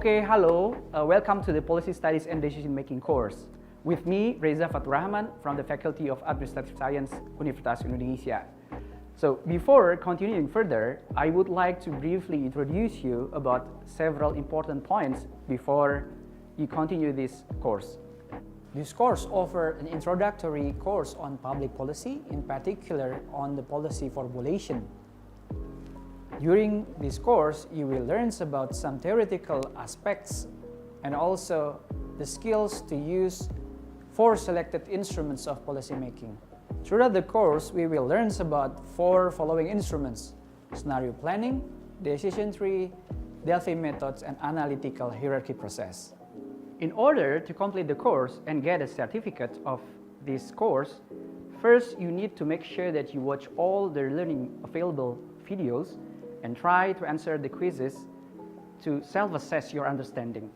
Okay, hello. Welcome to the Policy Studies and Decision Making course. With me, Reza Fathurrahman from the Faculty of Administrative Science, Universitas Indonesia. So before continuing further, I would like to briefly introduce you about several important points before you continue this course. This course offers an introductory course on public policy, in particular on the policy formulation. During this course, you will learn about some theoretical aspects and also the skills to use 4 selected instruments of policymaking. Throughout the course, we will learn about 4 following instruments: scenario planning, decision tree, Delphi methods, and analytical hierarchy process. In order to complete the course and get a certificate of this course, first you need to make sure that you watch all the learning available videos and try to answer the quizzes to self-assess your understanding.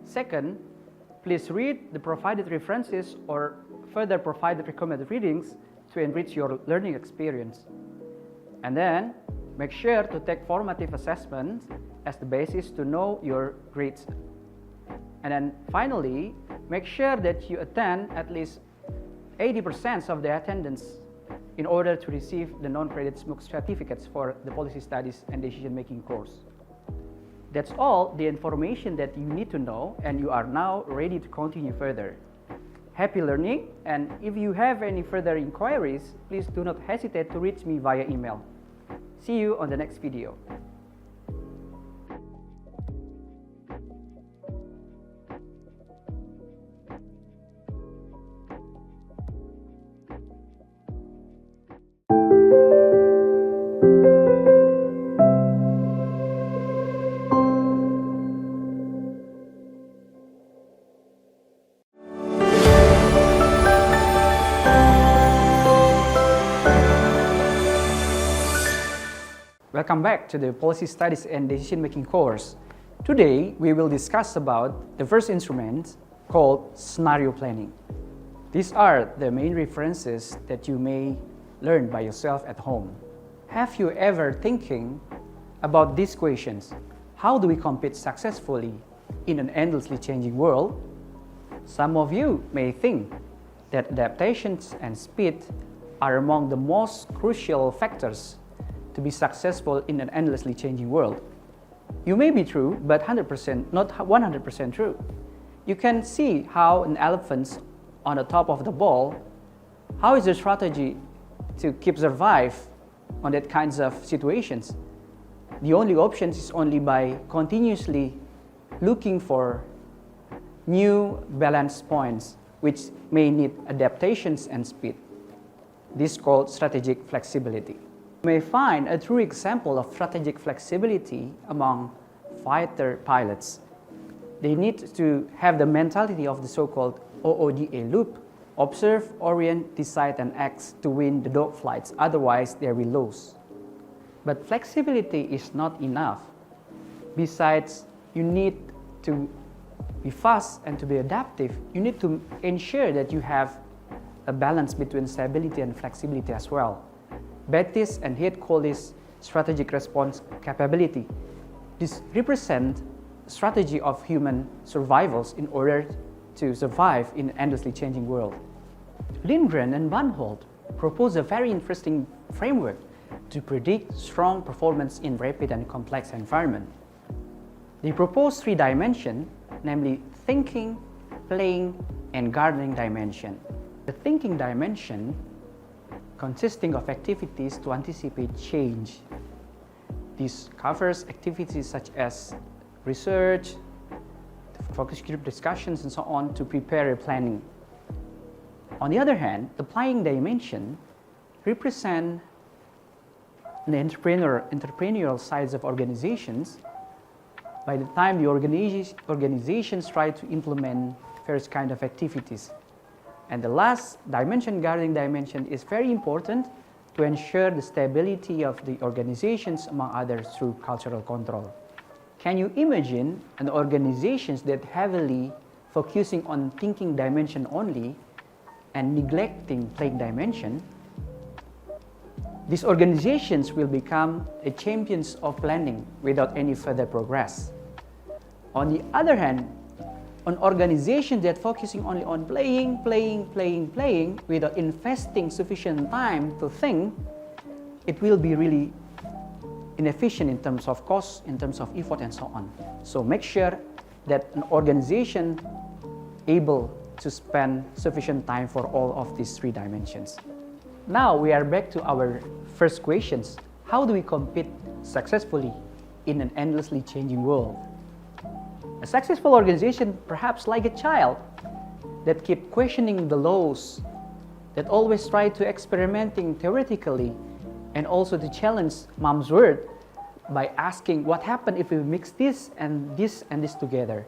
Second, please read the provided references or further provided recommended readings to enrich your learning experience. And then, make sure to take formative assessments as the basis to know your grades. And then finally, make sure that you attend at least 80% of the attendance in order to receive the non-credit MOOC certificates for the Policy Studies and Decision Making course. That's all the information that you need to know, and you are now ready to continue further. Happy learning, and if you have any further inquiries, please do not hesitate to reach me via email. See you on the next video. Welcome back to the Policy Studies and Decision Making course. Today, we will discuss about the first instrument called scenario planning. These are the main references that you may learn by yourself at home. Have you ever thinking about these questions? How do we compete successfully in an endlessly changing world? Some of you may think that adaptations and speed are among the most crucial factors to be successful in an endlessly changing world. You may be true, but not 100% true. You can see how an elephant on the top of the ball, how is the strategy to keep survive on that kinds of situations? The only option is only by continuously looking for new balance points, which may need adaptations and speed. This is called strategic flexibility. You may find a true example of strategic flexibility among fighter pilots. They need to have the mentality of the so-called OODA loop: observe, orient, decide, and act to win the dogfights, otherwise they will lose. But flexibility is not enough. Besides, you need to be fast and to be adaptive. You need to ensure that you have a balance between stability and flexibility as well. Betis and Heath call this strategic response capability. This represents strategy of human survivals in order to survive in an endlessly changing world. Lindgren and Van Holt propose a very interesting framework to predict strong performance in rapid and complex environment. They propose 3 dimensions, namely thinking, playing, and gardening dimension. The thinking dimension consisting of activities to anticipate change. This covers activities such as research, focus group discussions, and so on to prepare a planning. On the other hand, the playing dimension represents the entrepreneurial sides of organizations. By the time the organizations try to implement various kinds of activities. And the last dimension, gardening dimension, is very important to ensure the stability of the organizations, among others, through cultural control. Can you imagine an organization that heavily focusing on thinking dimension only and neglecting playing dimension? These organizations will become champions of planning without any further progress. On the other hand, an organization that focusing only on playing without investing sufficient time to think, it will be really inefficient in terms of cost, in terms of effort, and so on. So make sure that an organization able to spend sufficient time for all of these three dimensions. Now we are back to our first questions. How do we compete successfully in an endlessly changing world? A successful organization, perhaps like a child that keep questioning the laws, that always try to experimenting theoretically, and also to challenge mom's word by asking what happens if we mix this and this together.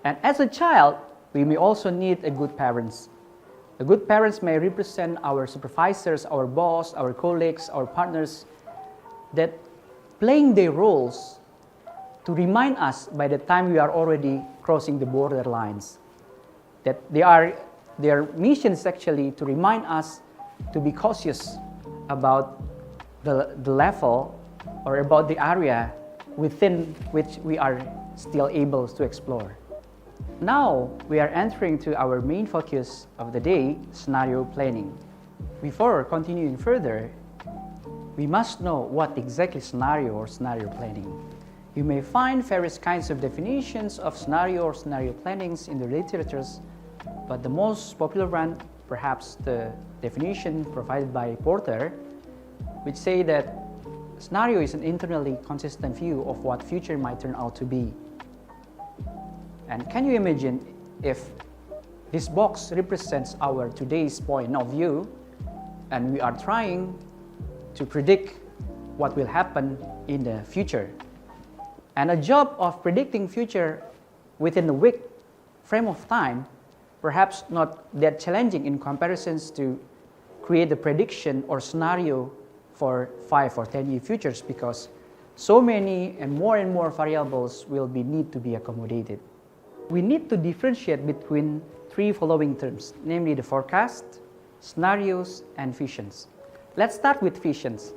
And as a child, we may also need a good parents. A good parents may represent our supervisors, our boss, our colleagues, our partners, that playing their roles to remind us by the time we are already crossing the border lines. That their mission is actually to remind us to be cautious about the level or about the area within which we are still able to explore. Now we are entering to our main focus of the day, scenario planning. Before continuing further, we must know what exactly scenario or scenario planning. You may find various kinds of definitions of scenario or scenario plannings in the literatures, but the most popular one, perhaps the definition provided by Porter, which say that scenario is an internally consistent view of what future might turn out to be. And can you imagine if this box represents our today's point of view and we are trying to predict what will happen in the future? And a job of predicting future within a week frame of time, perhaps not that challenging in comparisons to create a prediction or scenario for 5 or 10 year futures, because so many and more variables will need to be accommodated. We need to differentiate between three following terms, namely the forecast, scenarios, and visions. Let's start with visions.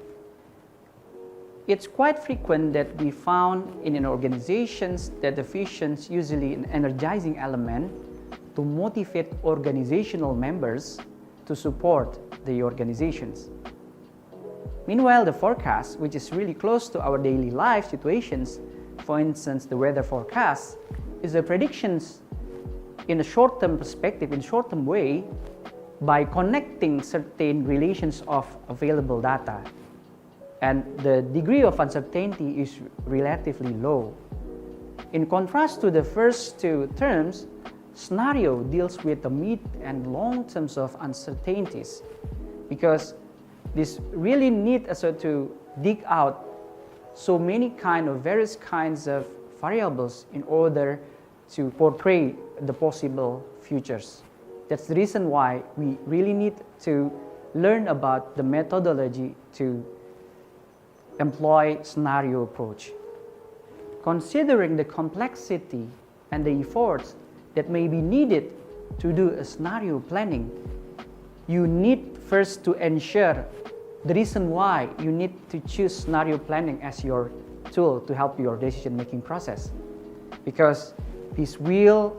It's quite frequent that we found in organizations that the visions usually an energizing element to motivate organizational members to support the organizations. Meanwhile, the forecast, which is really close to our daily life situations, for instance, the weather forecast, is a predictions in a short-term perspective, in short-term way, by connecting certain relations of available data. And the degree of uncertainty is relatively low. In contrast to the first two terms, scenario deals with the mid and long terms of uncertainties, because this really need us to dig out so many various kinds of variables in order to portray the possible futures. That's the reason why we really need to learn about the methodology to employ scenario approach. Considering the complexity and the efforts that may be needed to do a scenario planning, you need first to ensure the reason why you need to choose scenario planning as your tool to help your decision-making process. Because this will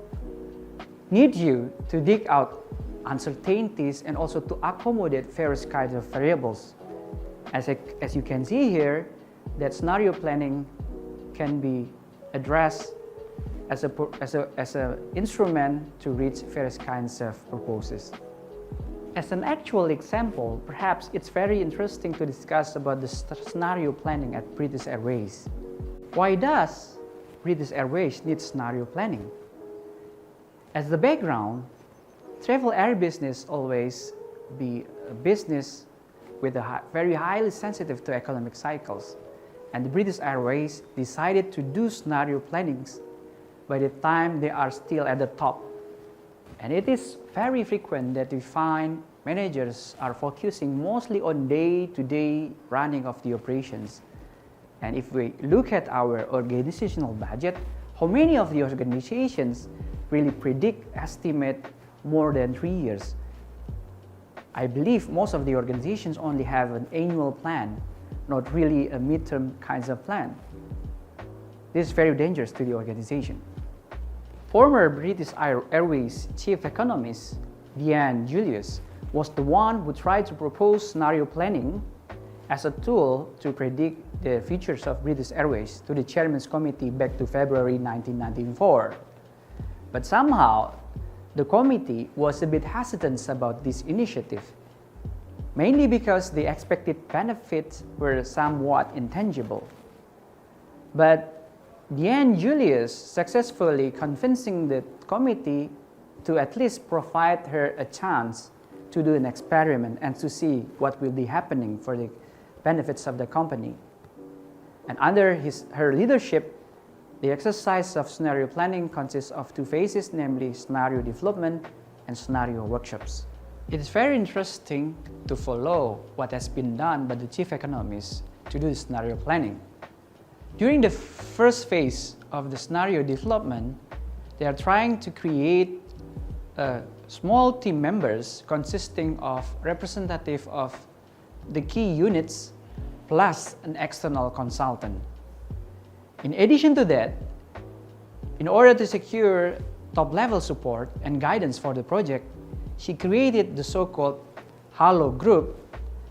need you to dig out uncertainties and also to accommodate various kinds of variables. As you can see here, that scenario planning can be addressed as an instrument to reach various kinds of purposes. As an actual example, perhaps it's very interesting to discuss about the scenario planning at British Airways. Why does British Airways need scenario planning? As the background, travel air business always be a business with very highly sensitive to economic cycles, and the British Airways decided to do scenario plannings by the time they are still at the top. And it is very frequent that we find managers are focusing mostly on day-to-day running of the operations. And if we look at our organizational budget, how many of the organizations really estimate more than 3 years? I believe most of the organizations only have an annual plan, not really a midterm kinds of plan. This is very dangerous to the organization. Former British Airways chief economist Dean Julius was the one who tried to propose scenario planning as a tool to predict the futures of British Airways to the Chairman's Committee back to February 1994. But somehow, the committee was a bit hesitant about this initiative, mainly because the expected benefits were somewhat intangible. But Dean Julius successfully convincing the committee to at least provide her a chance to do an experiment and to see what will be happening for the benefits of the company. And under her leadership, the exercise of scenario planning consists of two phases, namely scenario development and scenario workshops. It is very interesting to follow what has been done by the chief economist to do scenario planning. During the first phase of the scenario development, they are trying to create small team members consisting of representative of the key units plus an external consultant. In addition to that, in order to secure top-level support and guidance for the project, she created the so-called Halo Group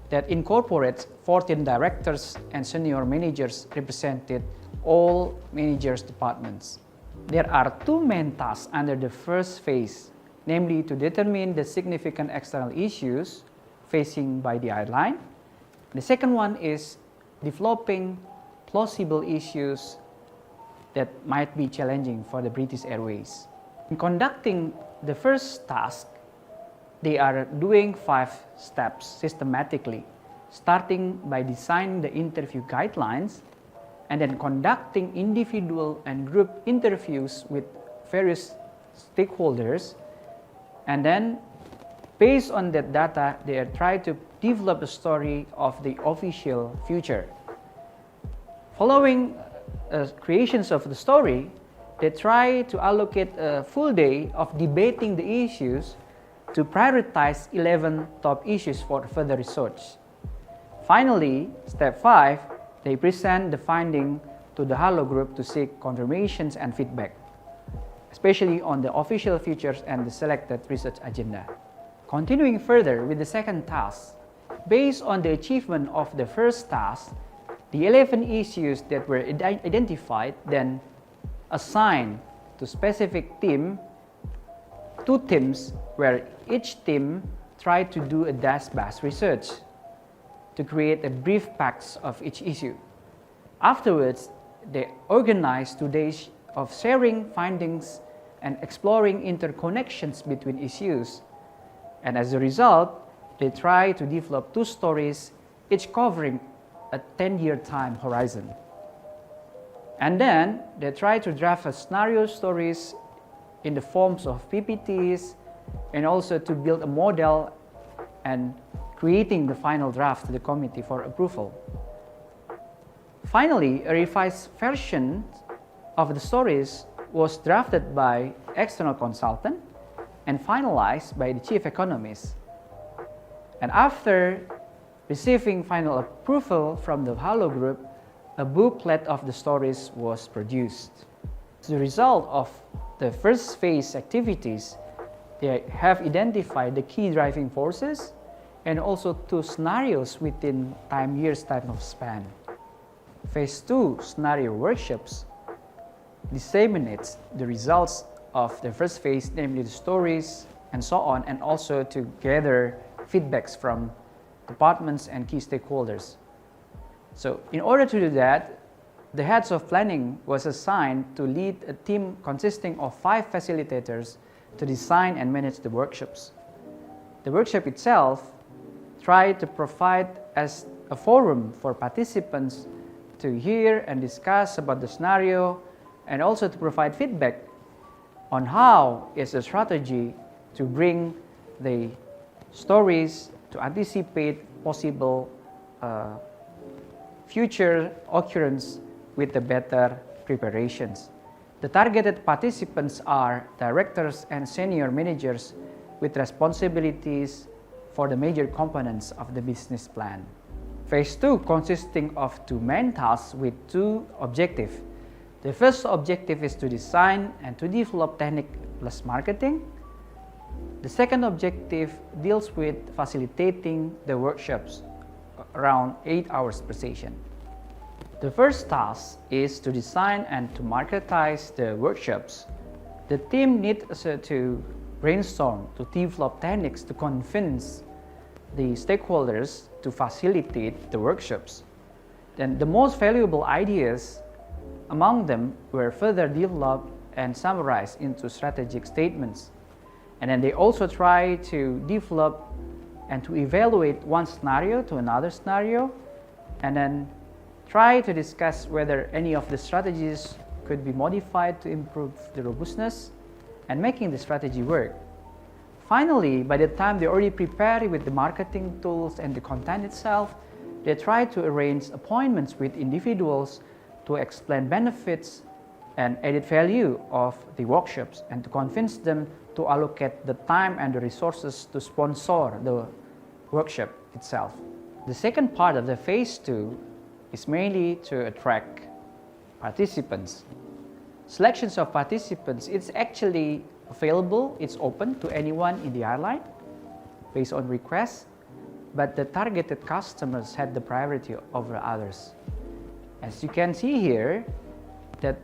that incorporates 14 directors and senior managers represented all managers' departments. There are two main tasks under the first phase, namely to determine the significant external issues facing by the airline. The second one is developing plausible issues that might be challenging for the British Airways. In conducting the first task, they are doing 5 steps systematically, starting by designing the interview guidelines and then conducting individual and group interviews with various stakeholders. And then, based on that data, they are trying to develop a story of the official future. Following creations of the story, they try to allocate a full day of debating the issues to prioritize 11 top issues for further research. Finally, step 5, they present the finding to the Halo Group to seek confirmations and feedback, especially on the official features and the selected research agenda. Continuing further with the second task, based on the achievement of the first task, the 11 issues that were identified then assigned to specific team, 2 teams where each team tried to do a desk-based research to create a brief packs of each issue. Afterwards, they organized 2 days of sharing findings and exploring interconnections between issues. And as a result, they try to develop 2 stories, each covering a 10-year time horizon. And then they try to draft a scenario stories in the forms of PPTs and also to build a model and creating the final draft to the committee for approval. Finally, a revised version of the stories was drafted by external consultant and finalized by the chief economist. And after receiving final approval from the Halo Group, a booklet of the stories was produced. As a result of the first phase activities, they have identified the key driving forces and also 2 scenarios within years time of span. Phase 2 scenario workshops disseminates the results of the first phase, namely the stories and so on, and also to gather feedbacks from departments and key stakeholders. So in order to do that, the heads of planning was assigned to lead a team consisting of 5 facilitators to design and manage the workshops. The workshop itself tried to provide as a forum for participants to hear and discuss about the scenario and also to provide feedback on how is the strategy to bring the stories to anticipate possible future occurrence with the better preparations. The targeted participants are directors and senior managers with responsibilities for the major components of the business plan. Phase 2 consisting of 2 main tasks with 2 objectives. The first objective is to design and to develop technique plus marketing. The second objective deals with facilitating the workshops, around 8 hours per session. The first task is to design and to marketize the workshops. The team needs to brainstorm to develop techniques to convince the stakeholders to facilitate the workshops. Then the most valuable ideas among them were further developed and summarized into strategic statements. And then they also try to develop and to evaluate one scenario to another scenario, and then try to discuss whether any of the strategies could be modified to improve the robustness and making the strategy work. Finally, by the time they already prepared with the marketing tools and the content itself, they try to arrange appointments with individuals to explain benefits and added value of the workshops and to convince them to allocate the time and the resources to sponsor the workshop itself. The second part of the phase 2 is mainly to attract participants. Selections of participants, it's actually available, it's open to anyone in the airline based on request, but the targeted customers had the priority over others. As you can see here, that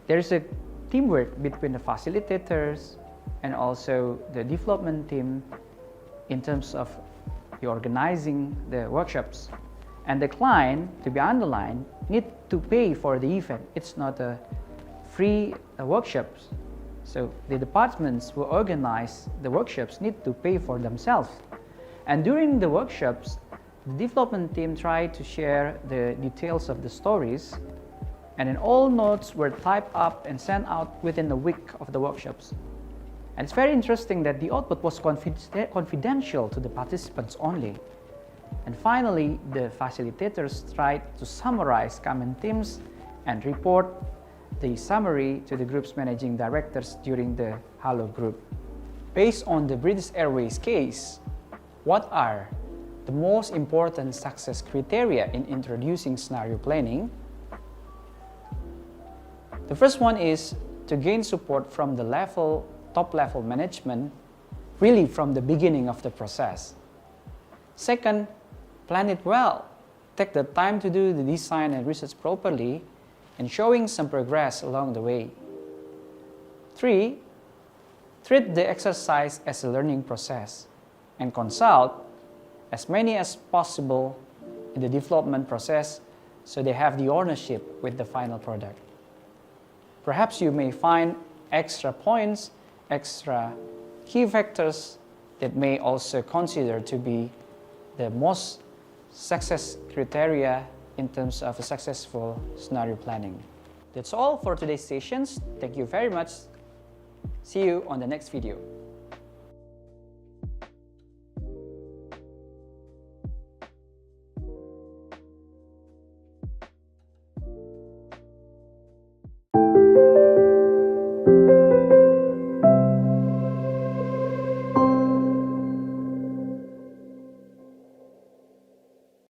there's a teamwork between the facilitators and also the development team in terms of the organizing the workshops. And the client, to be underlined, need to pay for the event. It's not a free workshops. So the departments who organize the workshops need to pay for themselves. And during the workshops, the development team tried to share the details of the stories, and then all notes were typed up and sent out within a week of the workshops. And it's very interesting that the output was confidential to the participants only. And finally, the facilitators tried to summarize common themes and report the summary to the group's managing directors during the Halo group. Based on the British Airways case, what are the most important success criteria in introducing scenario planning? The first one is to gain support from the top level management, really from the beginning of the process. Second, plan it well. Take the time to do the design and research properly and showing some progress along the way. 3, treat the exercise as a learning process and consult as many as possible in the development process so they have the ownership with the final product. Perhaps you may find extra points, extra key factors that may also consider to be the most success criteria in terms of a successful scenario planning. That's all for today's sessions. Thank you very much. See you on the next video.